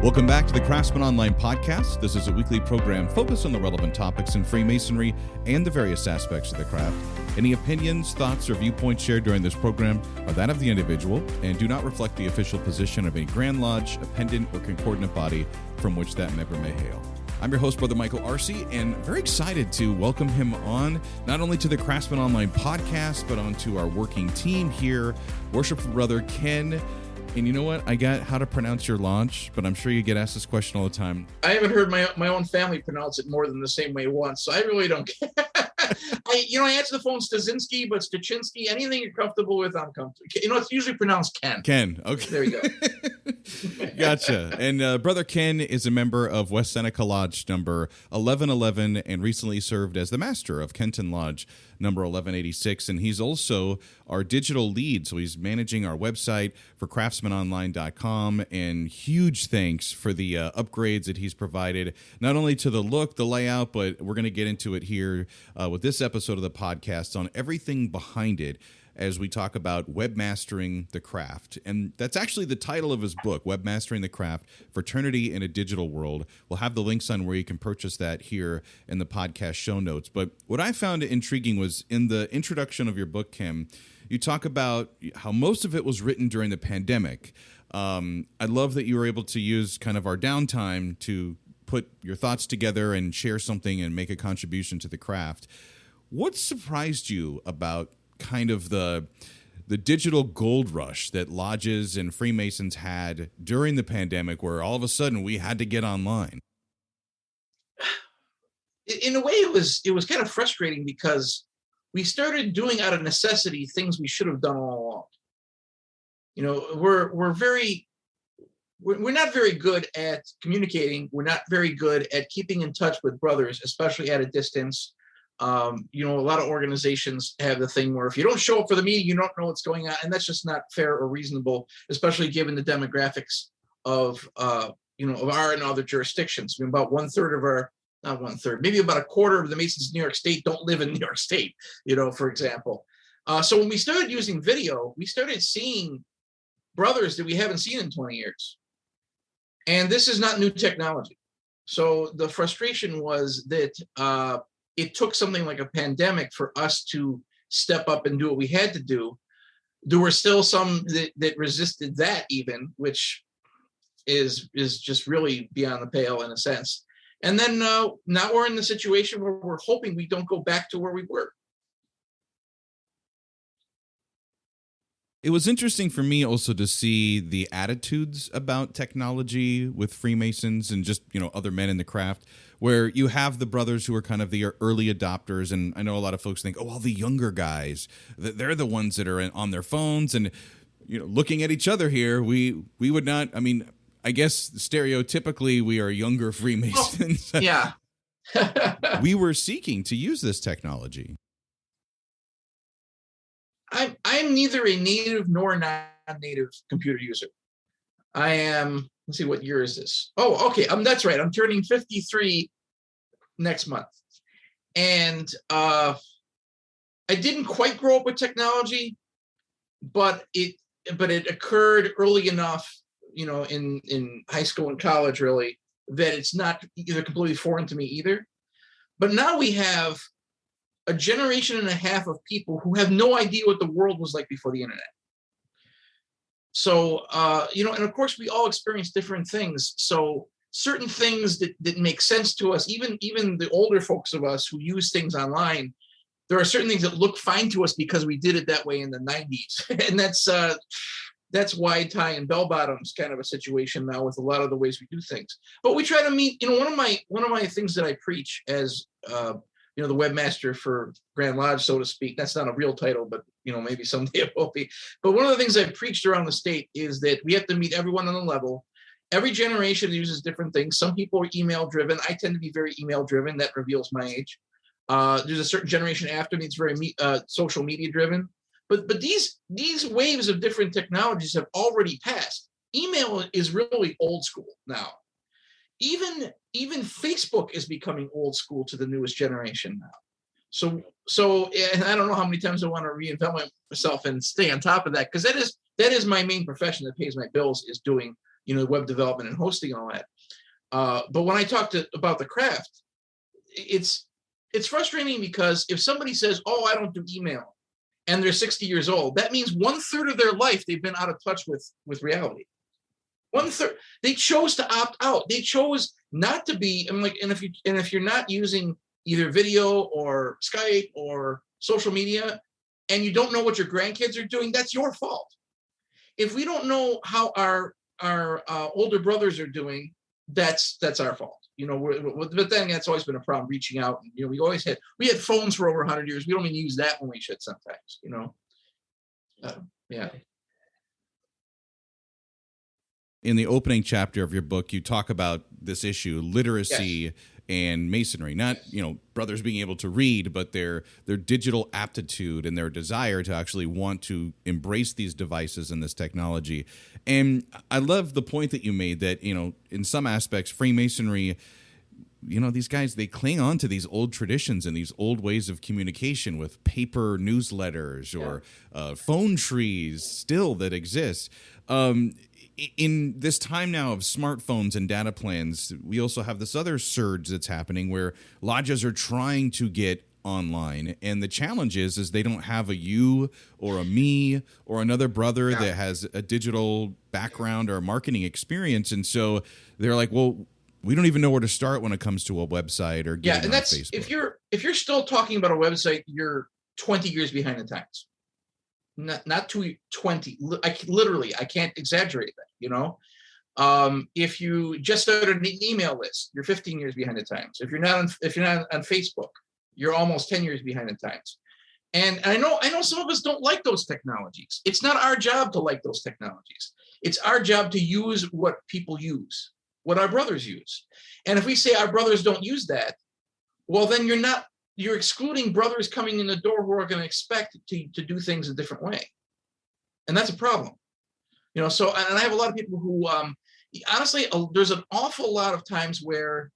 Welcome back to the Craftsman Online podcast. This is a weekly program focused on the relevant topics in Freemasonry and the various aspects of the craft. Any opinions, thoughts, or viewpoints shared during this program are that of the individual and do not reflect the official position of any Grand Lodge, appendant, or concordant body from which that member may hail. I'm your host, Brother Michael Arce, and very excited to welcome him on, not only to the Craftsman Online podcast, but onto our working team here, Worshipful Brother Ken. And you know what? I got how to pronounce your lodge, but I'm sure you get asked this question all the time. I haven't heard my own family pronounce it more than the same way once, so I really don't care. I answer the phone Stuczynski, but Stuczynski, anything you're comfortable with, I'm comfortable. It's usually pronounced Ken. Ken, okay. There you go. Gotcha. And Brother Ken is a member of West Seneca Lodge number 1111 and recently served as the master of Kenton Lodge number 1186. And he's also our digital lead. So he's managing our website for craftsmanonline.com. And huge thanks for the upgrades that he's provided, not only to the look, the layout, but we're going to get into it here with this episode of the podcast on everything behind it, as we talk about Webmastering the Craft. And that's actually the title of his book, Webmastering the Craft, Fraternity in a Digital World. We'll have the links on where you can purchase that here in the podcast show notes. But what I found intriguing was in the introduction of your book, Kim, you talk about how most of it was written during the pandemic. I love that you were able to use kind of our downtime to put your thoughts together and share something and make a contribution to the craft. What surprised you about kind of the digital gold rush that lodges and Freemasons had during the pandemic, where all of a sudden we had to get online? In a way, it was kind of frustrating because we started doing out of necessity things we should have done all along. We're not very good at communicating. We're not very good at keeping in touch with brothers, especially at a distance. A lot of organizations have the thing where if you don't show up for the meeting, you don't know what's going on. And that's just not fair or reasonable, especially given the demographics of our and other jurisdictions. About maybe about a quarter of the Masons in New York State don't live in New York State, for example. So when we started using video, we started seeing brothers that we haven't seen in 20 years. And this is not new technology. So the frustration was that it took something like a pandemic for us to step up and do what we had to do. There were still some that resisted that even, which is just really beyond the pale in a sense. And then now we're in the situation where we're hoping we don't go back to where we were. It was interesting for me also to see the attitudes about technology with Freemasons and just, other men in the craft, where you have the brothers who are kind of the early adopters. And I know a lot of folks think, the younger guys, they're the ones that are on their phones and, looking at each other here. We would not, I guess stereotypically we are younger Freemasons. Oh, yeah. We were seeking to use this technology. I'm neither a native nor a non-native computer user. I am, let's see, what year is this? Oh, okay. That's right. I'm turning 53 next month. And I didn't quite grow up with technology, but it occurred early enough, in high school and college, really, that it's not either completely foreign to me either. But now we have a generation and a half of people who have no idea what the world was like before the internet. So, and of course we all experience different things. So certain things that make sense to us, even the older folks of us who use things online, there are certain things that look fine to us because we did it that way in the 90s. And that's wide tie and bell bottoms kind of a situation now with a lot of the ways we do things. But we try to meet, one of my things that I preach as, the webmaster for Grand Lodge, so to speak. That's not a real title, but maybe someday it will be. But one of the things I've preached around the state is that we have to meet everyone on the level. Every generation uses different things. Some people are email driven. I tend to be very email driven. That reveals my age. There's a certain generation after me that's very social media driven. But these waves of different technologies have already passed. Email is really old school now. Even Facebook is becoming old school to the newest generation now. So, and I don't know how many times I want to reinvent myself and stay on top of that, because that is my main profession that pays my bills, is doing web development and hosting and all that. But when I talked about the craft, it's frustrating because if somebody says, "Oh, I don't do email," and they're 60 years old, that means 1/3 of their life they've been out of touch with reality. 1/3. They chose to opt out. They chose not to be. And if you're not using either video or Skype or social media, and you don't know what your grandkids are doing, that's your fault. If we don't know how our older brothers are doing, that's our fault. But then that's always been a problem, reaching out. And, we had phones for over 100 years. We don't even use that when we should sometimes. Yeah. In the opening chapter of your book, you talk about this issue, literacy. Yes. And Masonry, not brothers being able to read, but their digital aptitude and their desire to actually want to embrace these devices and this technology. And I love the point that you made that in some aspects, Freemasonry, these guys, they cling on to these old traditions and these old ways of communication with paper newsletters or phone trees still that exist. In this time now of smartphones and data plans, we also have this other surge that's happening where lodges are trying to get online. And the challenge is they don't have a you or a me or another brother that has a digital background or a marketing experience. And so they're like, well, we don't even know where to start when it comes to a website or getting and that's on Facebook. If you're still talking about a website, you're 20 years behind the times. Not 20. I can't exaggerate that. If you just started an email list, you're 15 years behind the times. If you're not on Facebook, you're almost 10 years behind the times. And I know some of us don't like those technologies. It's not our job to like those technologies. It's our job to use what people use, what our brothers use. And if we say our brothers don't use that, well, then you're excluding brothers coming in the door who are going to expect to do things a different way. And that's a problem. So, and I have a lot of people who, honestly, there's an awful lot of times where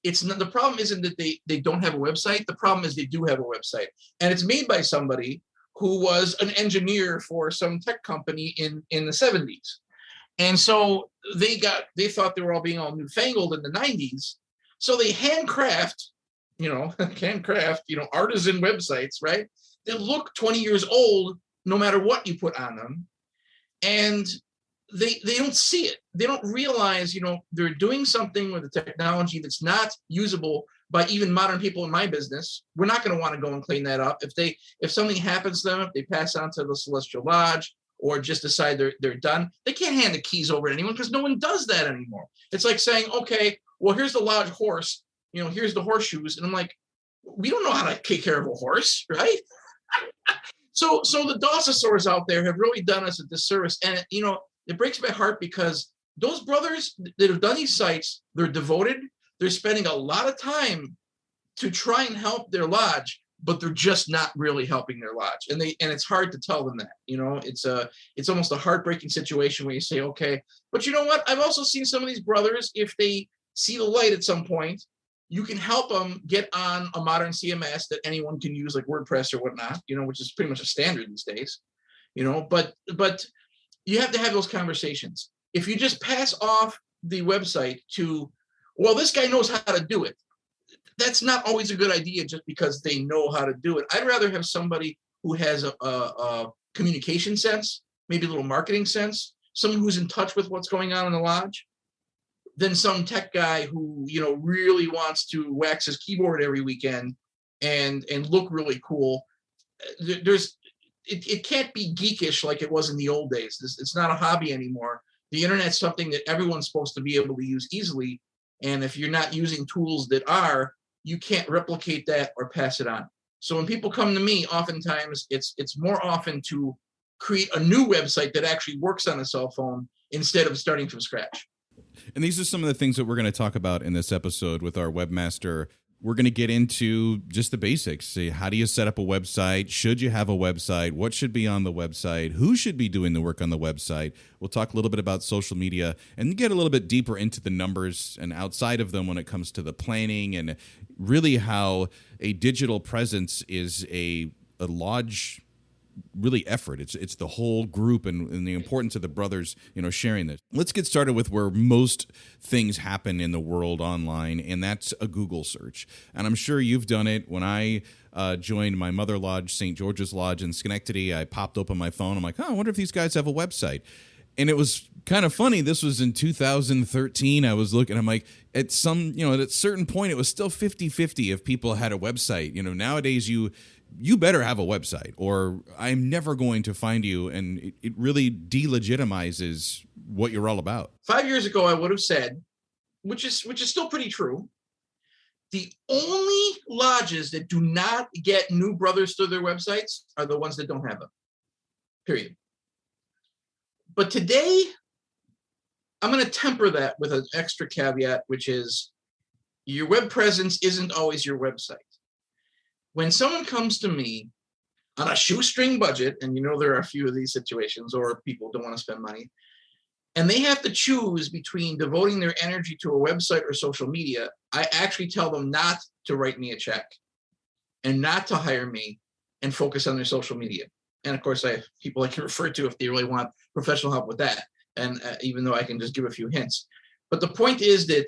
the problem isn't that they don't have a website. The problem is they do have a website. And it's made by somebody who was an engineer for some tech company in the 70s. And so they thought they were all being all newfangled in the 90s. So they handcraft artisan websites, right? They look 20 years old no matter what you put on them. And they don't see it. They don't realize, they're doing something with the technology that's not usable by even modern people in my business. We're not going to want to go and clean that up. If something happens to them, if they pass on to the Celestial Lodge or just decide they're done, they can't hand the keys over to anyone because no one does that anymore. It's like saying, okay, well, here's the lodge horse. Here's the horseshoes. And I'm like, we don't know how to take care of a horse, right? So the Dawsosaurs out there have really done us a disservice. And, it breaks my heart because those brothers that have done these sites, they're devoted. They're spending a lot of time to try and help their lodge, but they're just not really helping their lodge. And it's hard to tell them that, it's almost a heartbreaking situation where you say, okay, but you know what? I've also seen some of these brothers, if they see the light at some point, you can help them get on a modern CMS that anyone can use, like WordPress or whatnot, which is pretty much a standard these days, but you have to have those conversations. If you just pass off the website to, well, this guy knows how to do it, that's not always a good idea just because they know how to do it. I'd rather have somebody who has a communication sense, maybe a little marketing sense, someone who's in touch with what's going on in the lodge, than some tech guy who, really wants to wax his keyboard every weekend and look really cool. It can't be geekish like it was in the old days. It's not a hobby anymore. The internet's something that everyone's supposed to be able to use easily. And if you're not using tools that are, you can't replicate that or pass it on. So when people come to me, oftentimes it's more often to create a new website that actually works on a cell phone instead of starting from scratch. And these are some of the things that we're going to talk about in this episode with our webmaster. We're going to get into just the basics. See, how do you set up a website? Should you have a website? What should be on the website? Who should be doing the work on the website? We'll talk a little bit about social media and get a little bit deeper into the numbers and outside of them when it comes to the planning and really how a digital presence is a lodge really effort. It's the whole group and the importance of the brothers, sharing this. Let's get started with where most things happen in the world online, and that's a Google search. And I'm sure you've done it. When I joined my mother lodge, St. George's Lodge in Schenectady, I popped open my phone. I'm like, I wonder if these guys have a website. And it was kind of funny. This was in 2013. I was looking, I'm like, at a certain point, it was still 50-50 if people had a website. Nowadays you better have a website or I'm never going to find you. And it really delegitimizes what you're all about. 5 years ago, I would have said, which is still pretty true, the only lodges that do not get new brothers to their websites are the ones that don't have them, period. But today, I'm going to temper that with an extra caveat, which is your web presence isn't always your website. When someone comes to me on a shoestring budget, and there are a few of these situations, or people don't want to spend money, and they have to choose between devoting their energy to a website or social media, I actually tell them not to write me a check and not to hire me and focus on their social media. And of course, I have people I can refer to if they really want professional help with that. And even though I can just give a few hints. But the point is that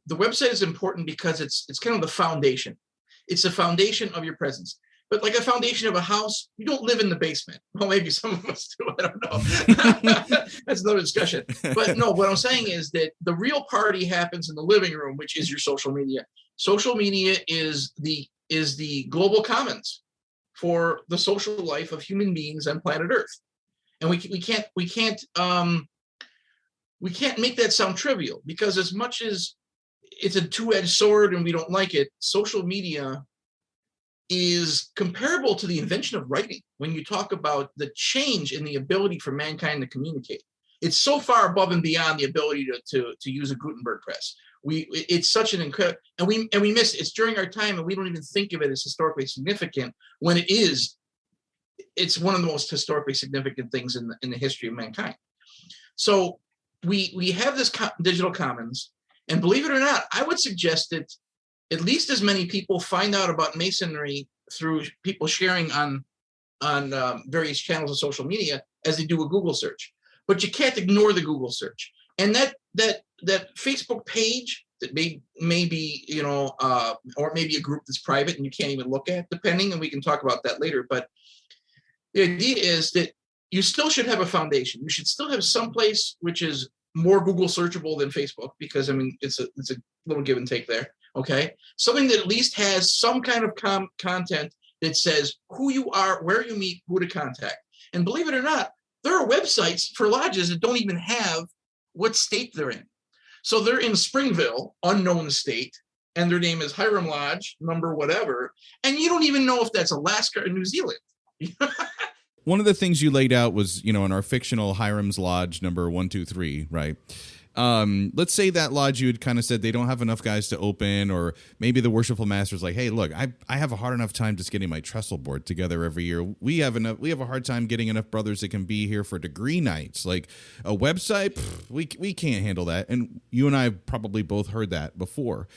the website is important because it's kind of the foundation. It's the foundation of your presence. But like a foundation of a house, you don't live in the basement. Well, maybe some of us do. I don't know. That's another discussion. But no, what I'm saying is that the real party happens in the living room, which is your social media. Social media is the global commons for the social life of human beings on planet Earth. And we can't make that sound trivial, because as much as it's a two-edged sword and we don't like it, social media is comparable to the invention of writing when you talk about the change in the ability for mankind to communicate. It's so far above and beyond the ability to use a Gutenberg press. It's such an incredible, and we miss it. It's during our time, and we don't even think of it as historically significant when it is. It's one of the most historically significant things in the history of mankind. So we have this digital commons, and believe it or not, I would suggest that at least as many people find out about Masonry through people sharing on various channels of social media as they do a Google search. But you can't ignore the Google search. And that Facebook page that may be, or maybe a group that's private and you can't even look at, depending, and we can talk about that later. But the idea is that you still should have a foundation. You should still have some place which is more Google searchable than Facebook, because it's a little give and take there. Okay, something that at least has some kind of content that says who you are, where you meet, who to contact. And believe it or not, there are websites for lodges that don't even have what state they're in. So they're in Springville, unknown state, and their name is Hiram Lodge, number whatever, and you don't even know if that's Alaska or New Zealand. One of the things you laid out was, in our fictional Hiram's Lodge number 123, right? Let's say that lodge, you had kind of said they don't have enough guys to open, or maybe the worshipful master's like, hey, look, I have a hard enough time just getting my trestle board together every year. We have a hard time getting enough brothers that can be here for degree nights. Like a website, we can't handle that. And you and I have probably both heard that before.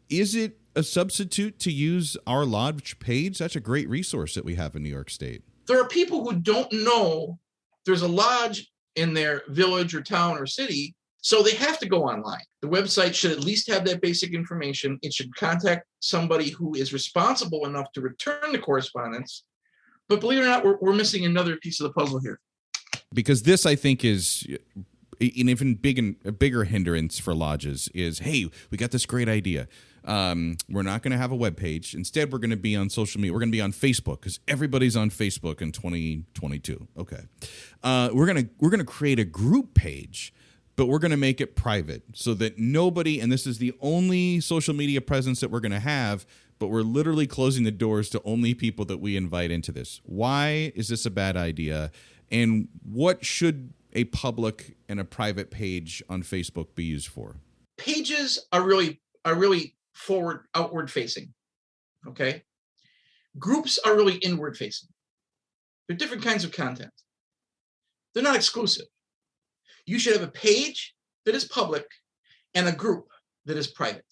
Is it a substitute to use our lodge page? That's a great resource that we have in New York State. There are people who don't know there's a lodge in their village or town or city, so they have to go online. The website should at least have that basic information. It should contact somebody who is responsible enough to return the correspondence. But believe it or not, we're missing another piece of the puzzle here. Because this, I think, is an even bigger hindrance for lodges is, hey, we got this great idea. We're not going to have a web page. Instead, we're going to be on social media. We're going to be on Facebook because everybody's on Facebook in 2022. Okay. We're going to create a group page, but we're going to make it private so that nobody, and this is the only social media presence that we're going to have, but we're literally closing the doors to only people that we invite into this. Why is this a bad idea? And what should a public and a private page on Facebook be used for? Pages are really forward, outward facing. Okay. Groups are really inward facing. They're different kinds of content. They're not exclusive. You should have a page that is public and a group that is private.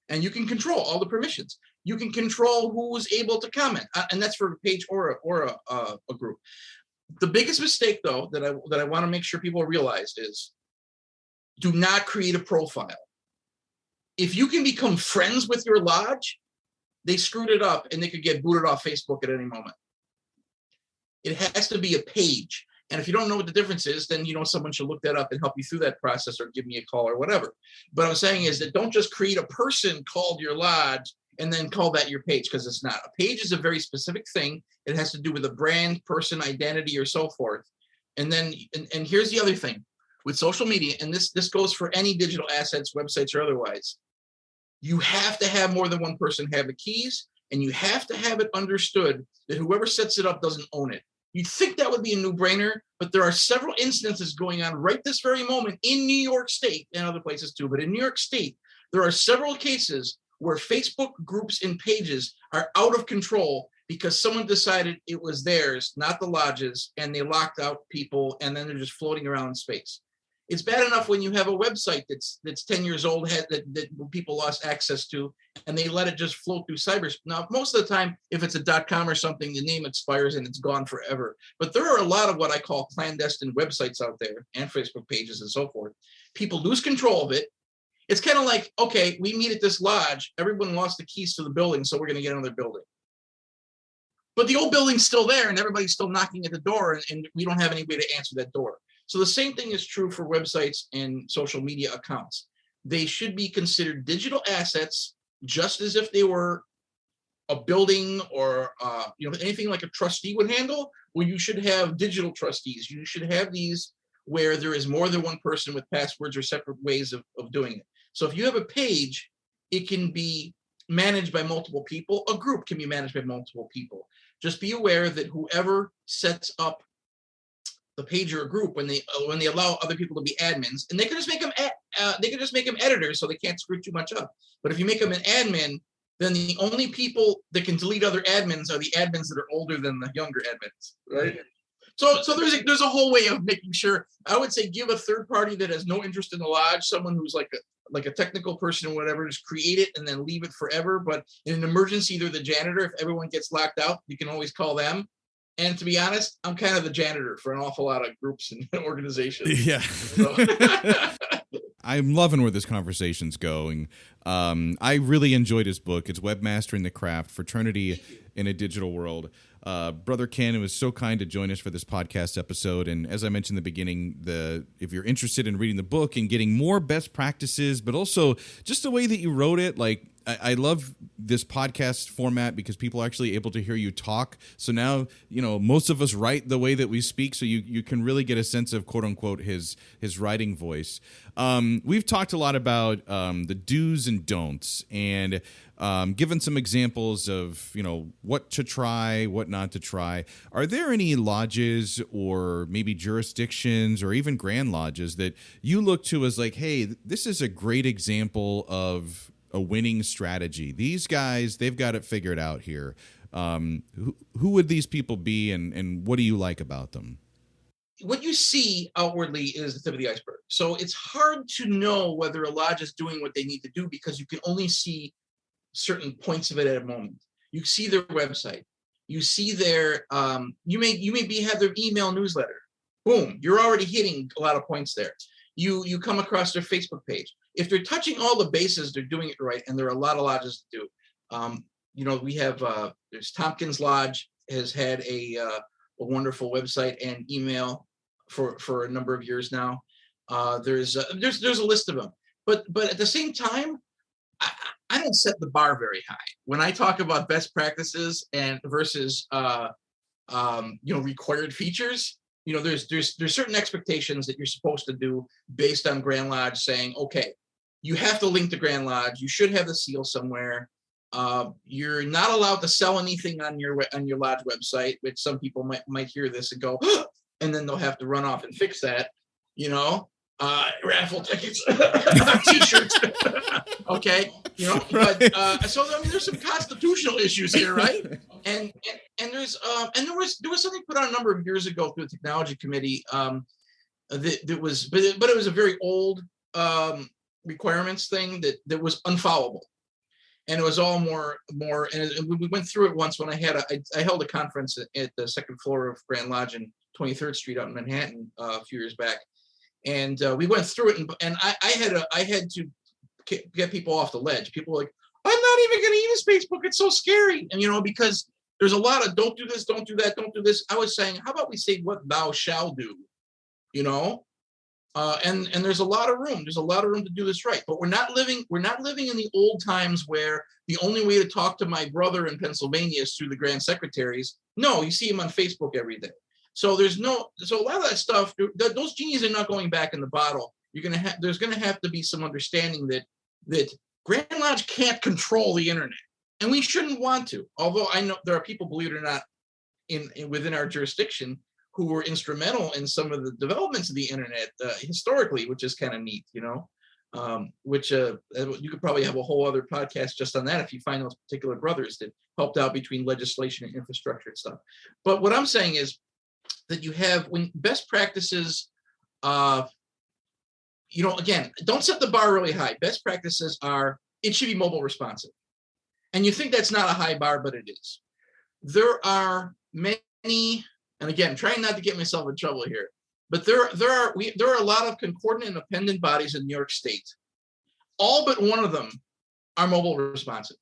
And you can control all the permissions. You can control who's able to comment, and that's for a page or a group. The biggest mistake, though, that I want to make sure people realize is, do not create a profile. If you can become friends with your lodge, they screwed it up and they could get booted off Facebook at any moment. It has to be a page. And if you don't know what the difference is, then someone should look that up and help you through that process, or give me a call or whatever. But I'm saying is that don't just create a person called your lodge and then call that your page, because it's not. A page is a very specific thing. It has to do with a brand, person, identity, or so forth. And then, and here's the other thing with social media, and this goes for any digital assets, websites or otherwise. You have to have more than one person have the keys, and you have to have it understood that whoever sets it up doesn't own it. You'd think that would be a no-brainer, but there are several instances going on right this very moment in New York State and other places too. But in New York State, there are several cases where Facebook groups and pages are out of control because someone decided it was theirs, not the lodges, and they locked out people, and then they're just floating around in space. It's bad enough when you have a website that's 10 years old that people lost access to, and they let it just float through cyberspace. Now, most of the time, if it's a .com or something, the name expires and it's gone forever. But there are a lot of what I call clandestine websites out there, and Facebook pages and so forth. People lose control of it. It's kind of like, okay, we meet at this lodge. Everyone lost the keys to the building, so we're going to get another building. But the old building's still there, and everybody's still knocking at the door, and we don't have any way to answer that door. So the same thing is true for websites and social media accounts. They should be considered digital assets, just as if they were a building or anything like a trustee would handle. Well, you should have digital trustees. You should have these where there is more than one person with passwords or separate ways of doing it. So if you have a page, it can be managed by multiple people. A group can be managed by multiple people. Just be aware that whoever sets up the page or a group, when they allow other people to be admins, and they can just make them editors, so they can't screw too much up. But if you make them an admin, then the only people that can delete other admins are the admins that are older than the younger admins, right? So there's a whole way of making sure. I would say give a third party that has no interest in the lodge, someone who's like a technical person or whatever, just create it and then leave it forever. But in an emergency, they're the janitor. If everyone gets locked out, you can always call them. And to be honest, I'm kind of the janitor for an awful lot of groups and organizations. Yeah. I'm loving where this conversation's going. I really enjoyed his book. It's Webmastering the Craft, Fraternity in a Digital World. Brother Ken was so kind to join us for this podcast episode. And as I mentioned in the beginning, if you're interested in reading the book and getting more best practices, but also just the way that you wrote it, like I love this podcast format because people are actually able to hear you talk. So now, most of us write the way that we speak, so you can really get a sense of, quote unquote, his writing voice. We've talked a lot about the do's and don'ts, and given some examples of, what to try, what not to try. Are there any lodges or maybe jurisdictions or even grand lodges that you look to as like, hey, this is a great example of a winning strategy? These guys, they've got it figured out here. Who would these people be, and what do you like about them? What you see outwardly is the tip of the iceberg. So it's hard to know whether a lodge is doing what they need to do because you can only see certain points of it at a moment. You see their website. You see their, you may have their email newsletter. Boom, you're already hitting a lot of points there. You come across their Facebook page. If they're touching all the bases, they're doing it right, and there are a lot of lodges to do. We have there's Tompkins Lodge has had a wonderful website and email for a number of years now. There's a list of them, but at the same time, I don't set the bar very high when I talk about best practices and versus required features. There's certain expectations that you're supposed to do based on Grand Lodge saying, okay, you have to link to Grand Lodge. You should have the seal somewhere. You're not allowed to sell anything on your lodge website, which some people might hear this and go, and then they'll have to run off and fix that. Raffle tickets, T-shirts. Okay, Right. But so there's some constitutional issues here, right? And there was something put out a number of years ago through the technology committee that was, but it was a very old requirements thing that was unfollowable. and it was all more, and we went through it once when I held a conference at the second floor of Grand Lodge in 23rd Street out in Manhattan a few years back. And we went through it, and I had to get people off the ledge. People were like, I'm not even going to use Facebook. It's so scary. And, because there's a lot of don't do this, don't do that, don't do this. I was saying, how about we say what thou shall do, and there's a lot of room. There's a lot of room to do this right. But we're not living in the old times where the only way to talk to my brother in Pennsylvania is through the grand secretaries. No, you see him on Facebook every day. So so a lot of that stuff, those genies are not going back in the bottle. There's going to have to be some understanding that Grand Lodge can't control the internet, and we shouldn't want to. Although I know there are people, believe it or not, within our jurisdiction who were instrumental in some of the developments of the internet historically, which is kind of neat, which you could probably have a whole other podcast just on that if you find those particular brothers that helped out between legislation and infrastructure and stuff. But what I'm saying is that you have when best practices, again, don't set the bar really high. Best practices are, it should be mobile responsive. And you think that's not a high bar, but it is. There are many, and again, trying not to get myself in trouble here, but there are a lot of concordant and appendant bodies in New York State. All but one of them are mobile responsive.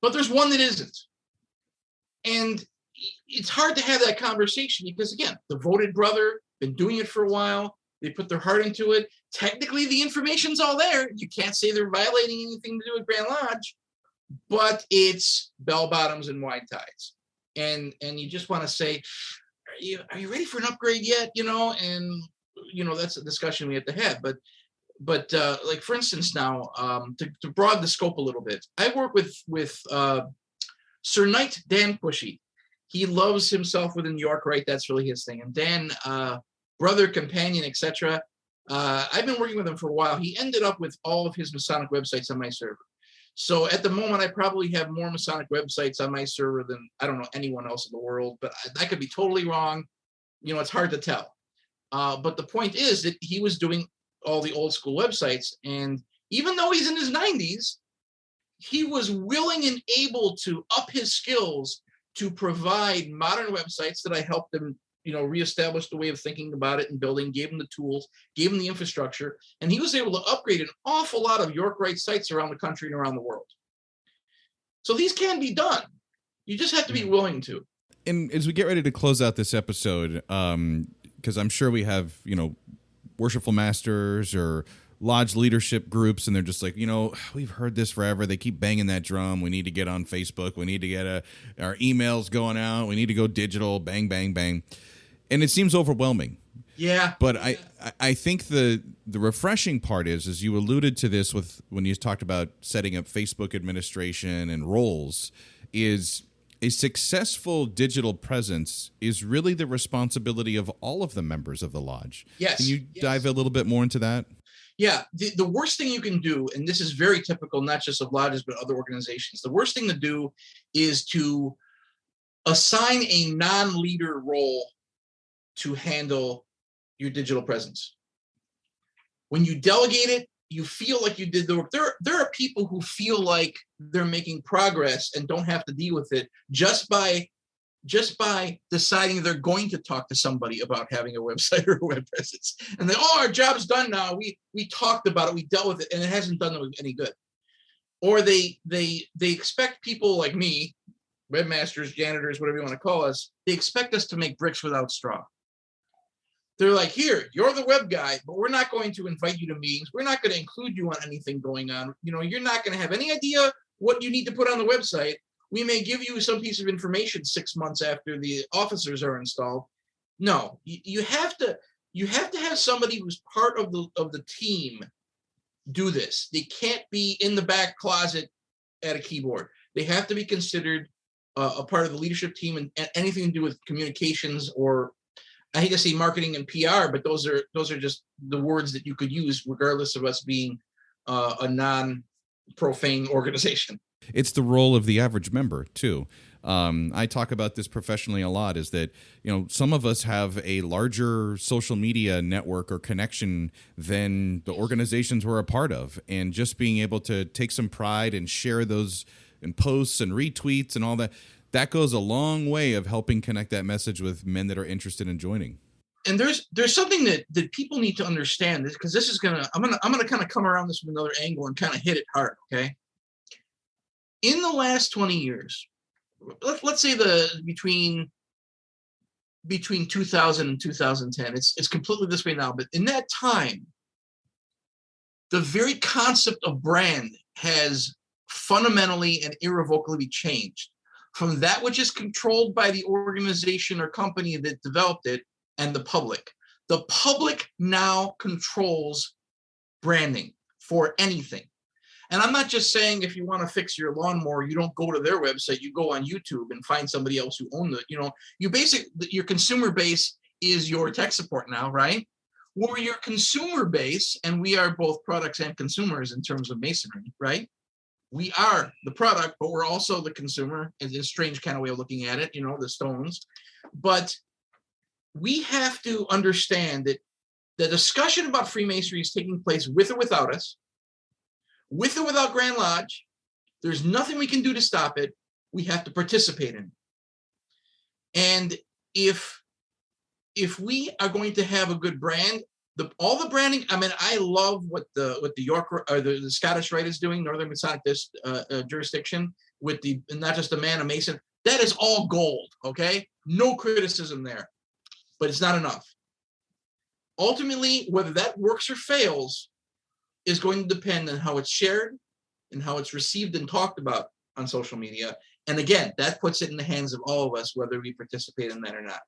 But there's one that isn't. And it's hard to have that conversation because, again, the voted brother, been doing it for a while. They put their heart into it. Technically, the information's all there. You can't say they're violating anything to do with Grand Lodge, but it's bell bottoms and wide ties. And you just want to say, are you ready for an upgrade yet? And that's a discussion we have to have. But like for instance, now to broaden the scope a little bit, I work with Sir Knight Dan Pushy. He loves himself within New York, right? That's really his thing. And Dan, brother, companion, etc. I've been working with him for a while. He ended up with all of his Masonic websites on my server. So at the moment, I probably have more Masonic websites on my server than, I don't know, anyone else in the world, but I could be totally wrong. It's hard to tell. But the point is that he was doing all the old school websites. And even though he's in his 90s, he was willing and able to up his skills to provide modern websites that I helped him, reestablish the way of thinking about it and building, gave him the tools, gave him the infrastructure, and he was able to upgrade an awful lot of York Rite sites around the country and around the world. So these can be done. You just have to be willing to. And as we get ready to close out this episode, because I'm sure we have, worshipful masters or lodge leadership groups, and they're just like, we've heard this forever. They keep banging that drum. We need to get on Facebook. We need to get our emails going out. We need to go digital. Bang, bang, bang. And it seems overwhelming. Yeah. But I think the refreshing part is, as you alluded to this when you talked about setting up Facebook administration and roles, is a successful digital presence is really the responsibility of all of the members of the lodge. Yes. Can you dive a little bit more into that? Yeah, the worst thing you can do, and this is very typical, not just of lodges, but other organizations, the worst thing to do is to assign a non-leader role to handle your digital presence. When you delegate it, you feel like you did the work. There are people who feel like they're making progress and don't have to deal with it just by deciding they're going to talk to somebody about having a website or a web presence. And then, our job's done now. We talked about it, we dealt with it, and it hasn't done them any good. Or they expect people like me, webmasters, janitors, whatever you want to call us, they expect us to make bricks without straw. They're like, here, you're the web guy, but we're not going to invite you to meetings. We're not going to include you on anything going on. You're not going to have any idea what you need to put on the website. We may give you some piece of information 6 months after the officers are installed. No, you have to have somebody who's part of the team do this. They can't be in the back closet at a keyboard. They have to be considered a part of the leadership team and anything to do with communications, or I hate to say marketing and PR, but those are just the words that you could use regardless of us being a non-profane organization. It's the role of the average member, too. I talk about this professionally a lot, is that, some of us have a larger social media network or connection than the organizations we're a part of. And just being able to take some pride and share those and posts and retweets and all that, that goes a long way of helping connect that message with men that are interested in joining. And there's something that people need to understand, because this is I'm gonna kind of come around this from another angle and kind of hit it hard. Okay. In the last 20 years, let's say between 2000 and 2010, it's completely this way now, but in that time, the very concept of brand has fundamentally and irrevocably changed from that which is controlled by the organization or company that developed it and the public. The public now controls branding for anything. And I'm not just saying if you want to fix your lawnmower, you don't go to their website, you go on YouTube and find somebody else who owns it. Your consumer base is your tech support now, right? We're your consumer base, and we are both products and consumers in terms of masonry, right? We are the product, but we're also the consumer. It's a strange kind of way of looking at it, the stones. But we have to understand that the discussion about Freemasonry is taking place with or without us, with or without Grand Lodge. There's nothing we can do to stop it. We have to participate in it. And if we are going to have a good brand, all the branding, I love what the York or the Scottish Rite is doing, Northern Masonic jurisdiction, with not just a man, a Mason. That is all gold, okay? No criticism there, but it's not enough. Ultimately, whether that works or fails is going to depend on how it's shared and how it's received and talked about on social media. And again, that puts it in the hands of all of us, whether we participate in that or not.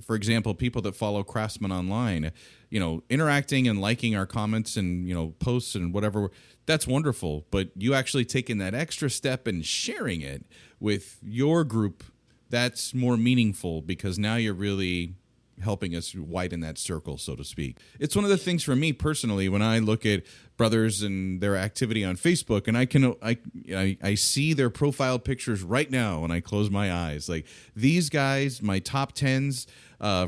For example, people that follow Craftsman online, interacting and liking our comments and, posts and whatever, that's wonderful. But you actually taking that extra step and sharing it with your group, that's more meaningful, because now you're really helping us widen that circle, so to speak. It's one of the things for me personally, when I look at brothers and their activity on Facebook, and I see their profile pictures right now when I close my eyes. Like, these guys, my top 10s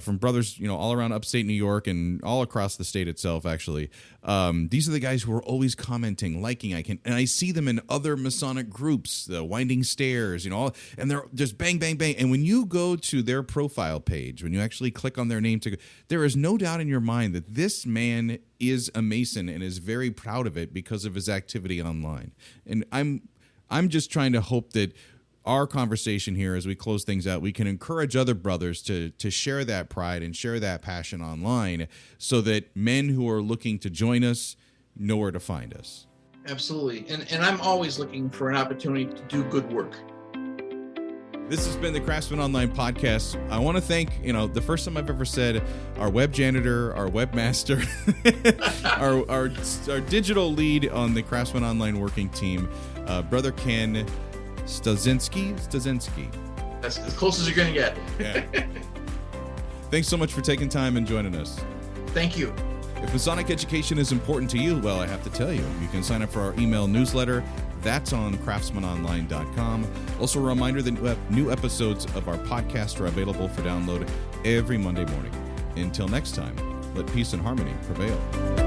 from brothers, all around upstate New York and all across the state itself, actually. These are the guys who are always commenting, liking. And I see them in other Masonic groups, the Winding Stairs, and they're just bang, bang, bang. And when you go to their profile page, when you actually click on their name, there is no doubt in your mind that this man is a Mason and is very proud of it because of his activity online. And I'm just trying to hope that our conversation here, as we close things out, we can encourage other brothers to share that pride and share that passion online, so that men who are looking to join us know where to find us. Absolutely. And I'm always looking for an opportunity to do good work. This has been the Craftsman Online podcast. I want to thank, the first time I've ever said, our web janitor, our webmaster, our digital lead on the Craftsman Online working team, Brother Ken Stuczynski. That's as close as you're going to get. Yeah. Thanks so much for taking time and joining us. Thank you. If Masonic education is important to you, well, I have to tell you, you can sign up for our email newsletter. That's on craftsmanonline.com. Also, a reminder that new episodes of our podcast are available for download every Monday morning. Until next time, let peace and harmony prevail.